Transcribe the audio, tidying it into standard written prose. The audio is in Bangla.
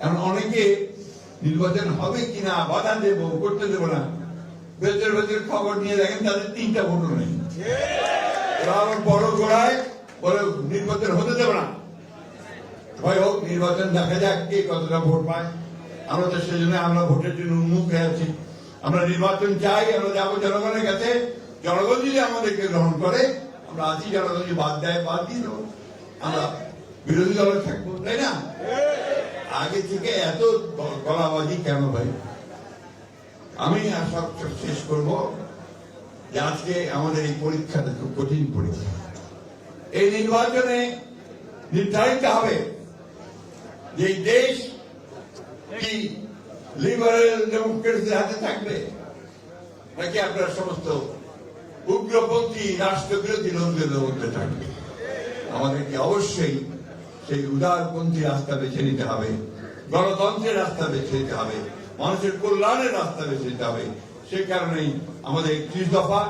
এখন অনেকে নির্বাচন হবে কিনা বাধা দেব করতে দেব না, ভেতর ভেতর খবর নিয়ে দেখেন তাদের 3টা ভোটও নেই। ওরা আবার বড় গোড়ায় বলে নির্বাচন হতে দেব না, ভয় হোক নির্বাচন দেখা যাক কে কতটা ভোট পায়। আমরা তো সেজন্য আমরা ভোটের জন্য উন্মুখ হয়ে আছি। আমরা নির্বাচন চাই, আমরা যাবো জনগণের কাছে। জনগণ যদি আমাদেরকে গ্রহণ করে আমরা আছি, জনগণ যদি বাদ দেয় বাদ দিয়ে দেবো, আমরা বিরোধী দলে থাকবো, তাই না? আগে থেকে এত গলাবাজি কেন ভাই? আমি সব শেষ করব যে আজকে আমাদের এই পরীক্ষাটা খুব কঠিন পরীক্ষা। এই নির্বাচনে নির্ধারিত হবে যে দেশ কি লিবারেল ডেমোক্রেসির হাতে থাকবে নাকি আপনার সমস্ত উগ্রপন্থী রাষ্ট্রবিরোধী লোকদের মধ্যে থাকবে। আমাদেরকে অবশ্যই সেই উদারপন্থী রাস্তা বেছে নিতে হবে, গণতন্ত্রের রাস্তা বেছে নিতে হবে, মানুষের কল্যাণের রাস্তা বেছে নিতে হবে। সেই কারণেই আমাদের 30 দফা